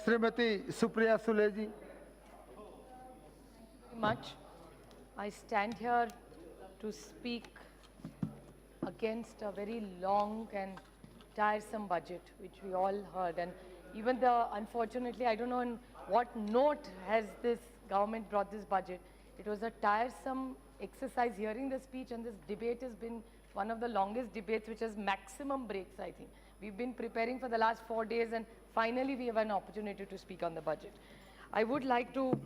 Srimati Supriya Sule ji. Much. I stand here to speak against a very long and tiresome budget, which we all heard. And even unfortunately, I don't know on what note has this government brought this budget. It was a tiresome exercise hearing the speech, and this debate has been one of the longest debates, which has maximum breaks, I think. We've been preparing for the last 4 days, and finally we have an opportunity to speak on the budget. I would like to,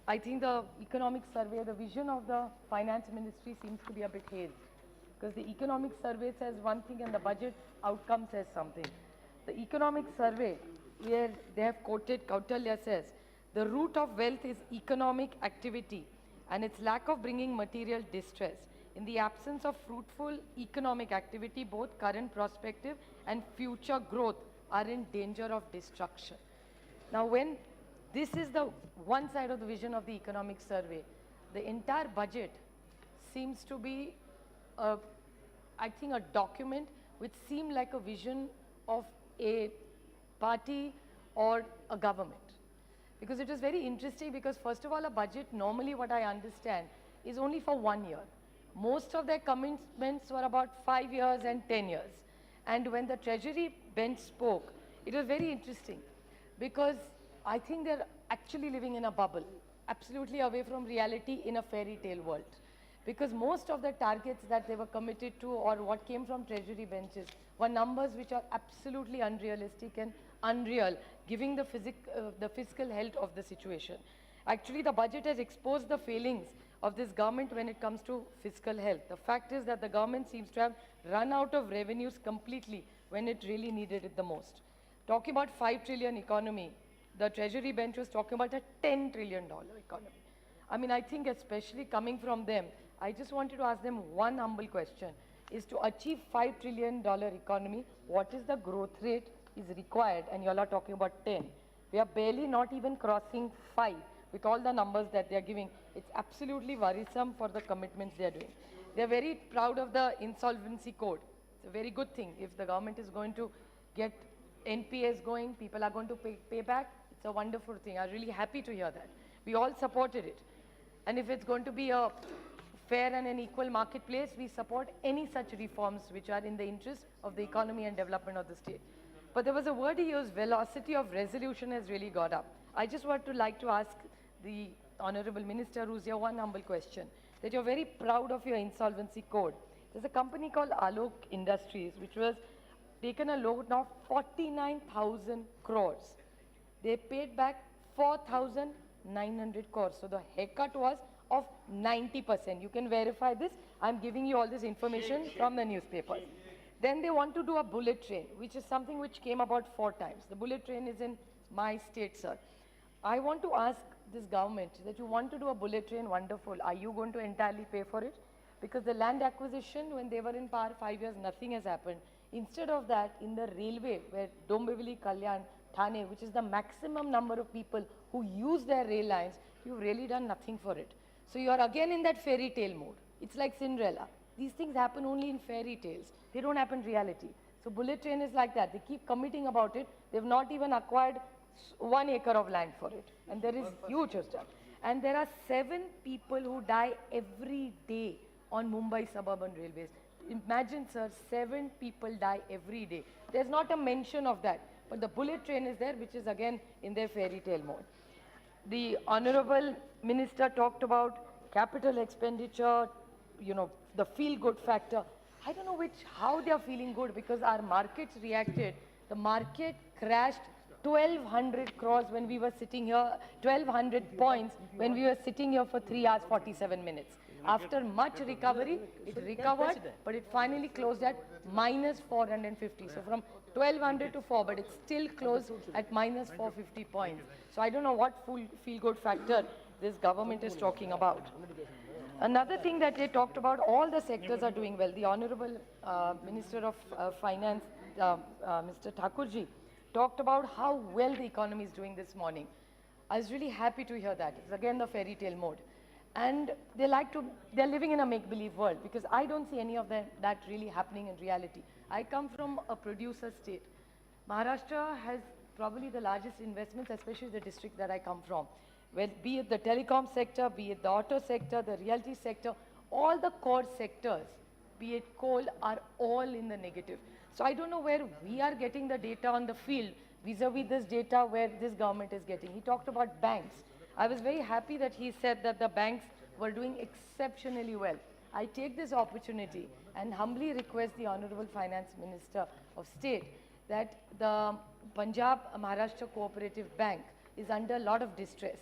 I think the economic survey, the vision of the finance ministry seems to be a bit hazy, because the economic survey says one thing and the budget outcome says something. The economic survey, where they have quoted Kautilya, says, the root of wealth is economic activity and its lack of bringing material distress. In the absence of fruitful economic activity, both current prospective and future growth are in danger of destruction. Now, when this is the one side of the vision of the economic survey, the entire budget seems to be, I think, a document which seemed like a vision of a party or a government. Because it is very interesting, because first of all, a budget, normally what I understand, is only for 1 year. Most of their commitments were about 5 years and 10 years. And when the Treasury bench spoke, it was very interesting, because I think they're actually living in a bubble, absolutely away from reality in a fairy tale world. Because most of the targets that they were committed to, or what came from Treasury benches, were numbers which are absolutely unrealistic and unreal, giving the fiscal health of the situation. Actually, the budget has exposed the failings of this government when it comes to fiscal health. The fact is that the government seems to have run out of revenues completely when it really needed it the most. Talking about 5 trillion economy, the Treasury bench was talking about a $10 trillion economy. I mean, I think especially coming from them, I just wanted to ask them one humble question, is to achieve $5 trillion economy, what is the growth rate is required? And you all are talking about 10. We are barely not even crossing 5 with all the numbers that they are giving. It's absolutely worrisome for the commitments they are doing. They are very proud of the insolvency code. It's a very good thing. If the government is going to get NPS going, people are going to pay back. It's a wonderful thing. I'm really happy to hear that. We all supported it. And if it's going to be a fair and an equal marketplace, we support any such reforms which are in the interest of the economy and development of the state. But there was a word he used, velocity of resolution has really got up. I just want to like to ask the Honorable Minister who's here one humble question, that you're very proud of your insolvency code. There's a company called LOK Industries which was taken a loan of 49,000 crores. They paid back 4,900 crores. So the haircut was of 90%. You can verify this. I'm giving you all this information from the newspapers. Then they want to do a bullet train, which is something which came about 4 times. The bullet train is in my state, sir. I want to ask this government that you want to do a bullet train, wonderful. Are you going to entirely pay for it? Because the land acquisition, when they were in power 5 years, nothing has happened. Instead of that, in the railway, where Dombivli, Kalyan, Thane, which is the maximum number of people who use their rail lines, you've really done nothing for it. So you are again in that fairy tale mode. It's like Cinderella. These things happen only in fairy tales. They don't happen in reality. So bullet train is like that. They keep committing about it. They've not even acquired 1 acre of land for it. And there is huge stuff. And there are 7 people who die every day on Mumbai suburban railways. Imagine, sir, 7 people die every day. There's not a mention of that. But the bullet train is there, which is again in their fairy tale mode. The Honorable Minister talked about capital expenditure, you know, the feel-good factor. I don't know how they are feeling good, because our markets reacted. The market crashed 1,200 crores when we were sitting here, 1,200 points when we were sitting here for 3 hours, 47 minutes. After much recovery, it recovered, but it finally closed at minus 450. So from 1,200 to 4, but it's still closed at minus 450 points. So I don't know what feel-good factor this government is talking about. Another thing that they talked about, all the sectors are doing well. The Honorable Minister of Finance, Mr. Thakurji, talked about how well the economy is doing this morning. I was really happy to hear that. It's again the fairy tale mode. And they're living in a make-believe world, because I don't see any of that really happening in reality. I come from a producer state. Maharashtra has probably the largest investments, especially the district that I come from. Well, be it the telecom sector, be it the auto sector, the realty sector, all the core sectors, be it coal, are all in the negative. So I don't know where we are getting the data on the field vis-a-vis this data where this government is getting. He talked about banks. I was very happy that he said that the banks were doing exceptionally well. I take this opportunity and humbly request the Honorable Finance Minister of State that the Punjab Maharashtra Cooperative Bank is under a lot of distress.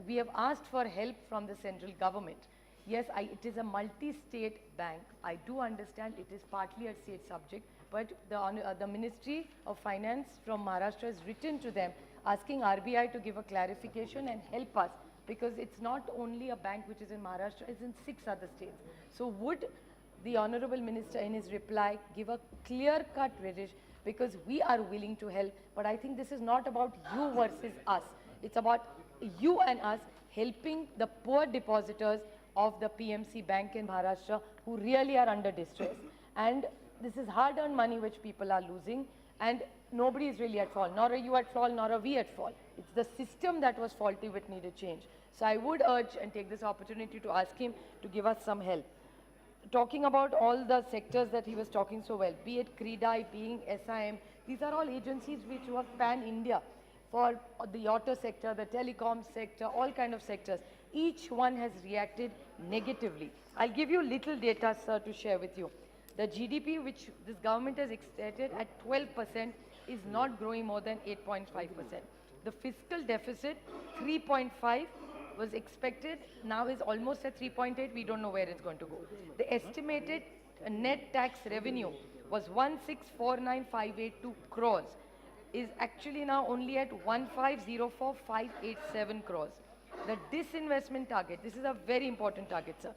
We have asked for help from the central government. Yes, it is a multi-state bank. I do understand it is partly a state subject, but the Ministry of Finance from Maharashtra has written to them asking RBI to give a clarification and help us, because it's not only a bank which is in Maharashtra, it's in 6 other states. So would the Honorable Minister in his reply give a clear-cut reddish, because we are willing to help, but I think this is not about you versus us. It's about you and us helping the poor depositors of the PMC Bank in Maharashtra who really are under distress. And this is hard-earned money which people are losing, and nobody is really at fault. Nor are you at fault, nor are we at fault. It's the system that was faulty which needed change. So I would urge and take this opportunity to ask him to give us some help. Talking about all the sectors that he was talking so well, be it CREDAI, being SIM, these are all agencies which work pan-India for the auto sector, the telecom sector, all kind of sectors. Each one has reacted negatively. I'll give you little data, sir, to share with you. The GDP which this government has extended at 12% is not growing more than 8.5%. The fiscal deficit, 3.5, was expected, now is almost at 3.8, we don't know where it's going to go. The estimated net tax revenue was 1,649,582 crores, is actually now only at 1,504,587 crores. The disinvestment target, this is a very important target, sir.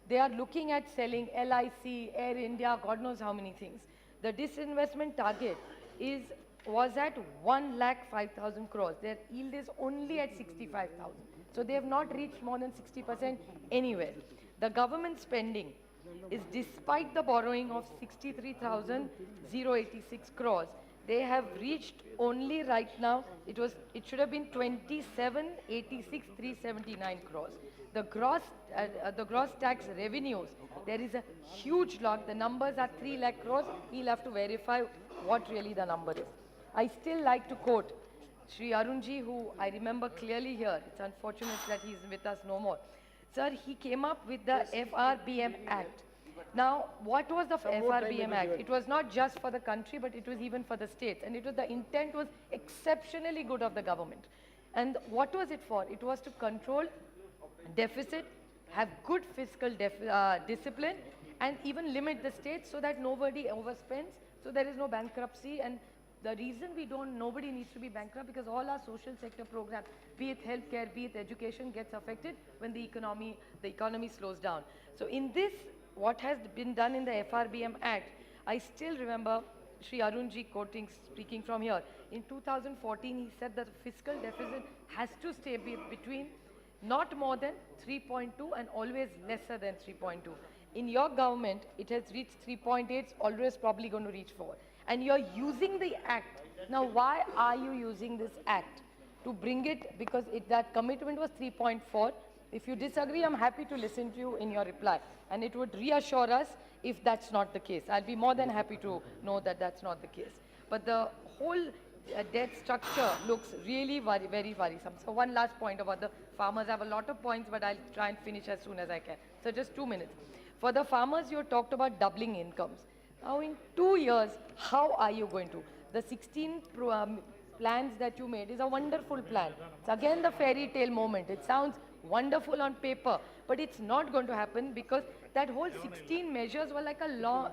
They are looking at selling LIC, Air India, God knows how many things. The disinvestment target was at 1,05,000 crores. Their yield is only at 65,000. So they have not reached more than 60% anywhere. The government spending is, despite the borrowing of 63,086 crores, they have reached only right now, it should have been 27,86,379 crores. The gross tax revenues, there is a huge lot. The numbers are 3 lakh crores. He'll have to verify what really the number is. I still like to quote Shri Arunji, who I remember clearly here. It's unfortunate that he's with us no more. Sir, he came up with the FRBM Act. Now, what was the FRBM Act? It was not just for the country, but it was even for the states. And the intent was exceptionally good of the government. And what was it for? It was to control deficit, have good fiscal discipline, and even limit the states so that nobody overspends, so there is no bankruptcy. And the reason nobody needs to be bankrupt, because all our social sector programs, be it healthcare, be it education, gets affected when the economy slows down. So in this, what has been done in the FRBM Act, I still remember Shri Arunji speaking from here. In 2014, he said that the fiscal deficit has to stay between not more than 3.2 and always lesser than 3.2. In your government, it has reached 3.8, it's always probably going to reach 4. And you're using the act. Now, why are you using this act? To bring it, because that commitment was 3.4. If you disagree, I'm happy to listen to you in your reply. And it would reassure us if that's not the case. I'll be more than happy to know that that's not the case. But the whole debt structure looks really very worrisome. So one last point about the farmers. I have a lot of points, but I'll try and finish as soon as I can. So just 2 minutes. For the farmers, you talked about doubling incomes. Now in 2 years, how are you going to? The 16 plans that you made is a wonderful plan. It's again the fairy tale moment. It sounds wonderful on paper, but it's not going to happen, because that whole 16 measures were like a long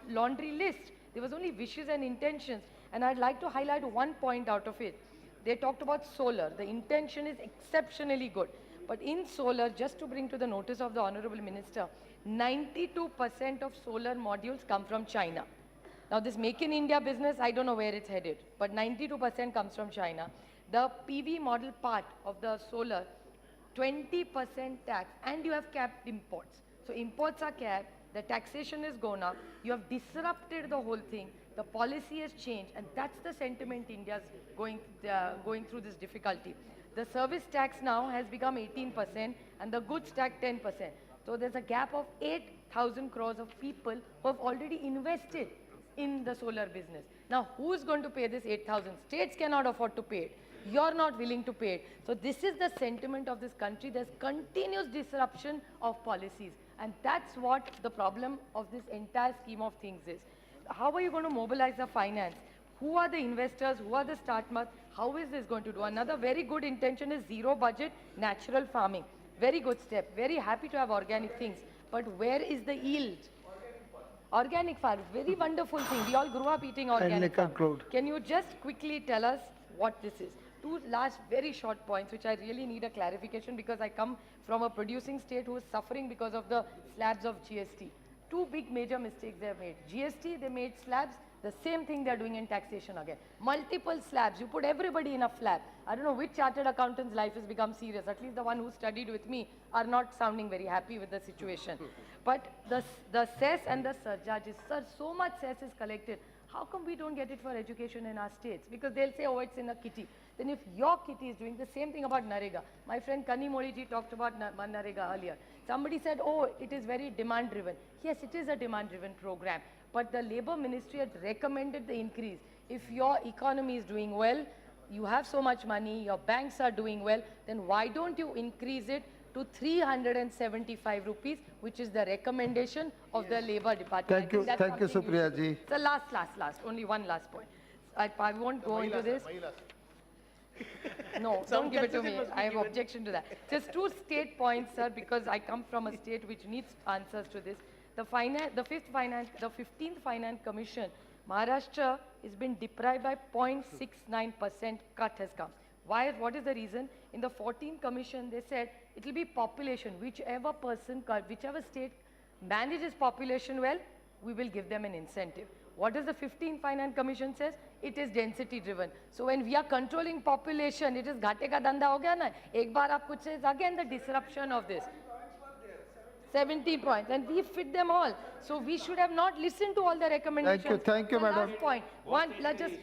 laundry list. There was only wishes and intentions. And I'd like to highlight one point out of it. They talked about solar. The intention is exceptionally good. But in solar, just to bring to the notice of the Honorable Minister, 92% of solar modules come from China. Now this Make in India business, I don't know where it's headed, but 92% comes from China. The PV model part of the solar, 20% tax, and you have capped imports. So imports are capped, the taxation has gone up, you have disrupted the whole thing, the policy has changed, and that's the sentiment India's going through this difficulty. The service tax now has become 18% and the goods tax 10%. So there's a gap of 8,000 crores of people who have already invested in the solar business. Now, who's going to pay this 8,000? States cannot afford to pay it. You're not willing to pay it. So this is the sentiment of this country. There's continuous disruption of policies. And that's what the problem of this entire scheme of things is. How are you going to mobilize the finance? Who are the investors? Who are the startups? How is this going to do? Another very good intention is zero budget natural farming. Very good step. Very happy to have organic things. But where is the yield? Organic farming, very wonderful thing. We all grew up eating organic farming. Can you just quickly tell us what this is? Two last very short points which I really need a clarification because I come from a producing state who is suffering because of the slabs of GST. Two big major mistakes they have made. GST, they made slabs. The same thing they are doing in taxation again. Multiple slabs. You put everybody in a slab. I don't know which chartered accountant's life has become serious. At least the one who studied with me are not sounding very happy with the situation. But the cess and the surcharges, sir, so much cess is collected. How come we don't get it for education in our states? Because they'll say, oh, it's in a kitty. Then if your kitty is doing the same thing about Narega, my friend Kani Modiji talked about Narega earlier. Somebody said, oh, it is very demand driven. Yes, it is a demand driven program. But the Labour Ministry had recommended the increase. If your economy is doing well, you have so much money, your banks are doing well, then why don't you increase it to 375 rupees, which is the recommendation of the Labour Department. Thank you, Supriya ji. So last, only one last point. I won't go into this. No, don't give it to me. I have objection to that. Just two state points, sir, because I come from a state which needs answers to this. The 15th Finance Commission, Maharashtra has been deprived by 0.69% cut has come. Why? What is the reason? In the 14th Commission, they said it will be population. Whichever state manages population well, we will give them an incentive. What does the 15th Finance Commission says? It is density driven. So when we are controlling population, it is ghate ka dhanda ho gaya na. Ek baar aap kuch says again the disruption of this. 70 points, and we fit them all. So we should have not listened to all the recommendations. Thank you, madam. Last point,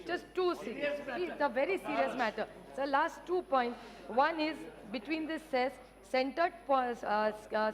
just two things. It's a very serious matter. So last 2 points. One is between this says centered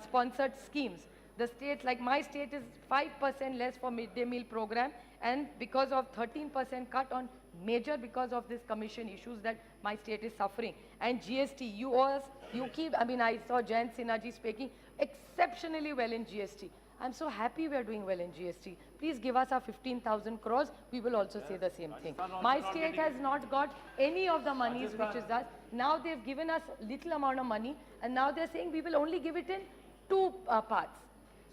sponsored schemes. The states, like my state, is 5% less for midday meal program, and because of 13% cut on major because of this commission issues that my state is suffering. And GST, I saw Jayant Sinha ji speaking exceptionally well in GST. I'm so happy we are doing well in GST. Please give us our 15,000 crores. We will also say the same thing. My state has not got any of the monies which is that. Now they've given us little amount of money, and now they're saying we will only give it in two parts.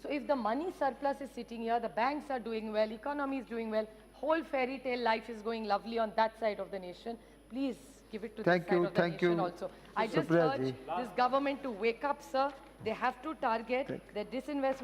So if the money surplus is sitting here, the banks are doing well, economy is doing well, whole fairy tale life is going lovely on that side of the nation, please give it to this side of the nation also. I just urge this government to wake up, sir. They have to target the disinvestment.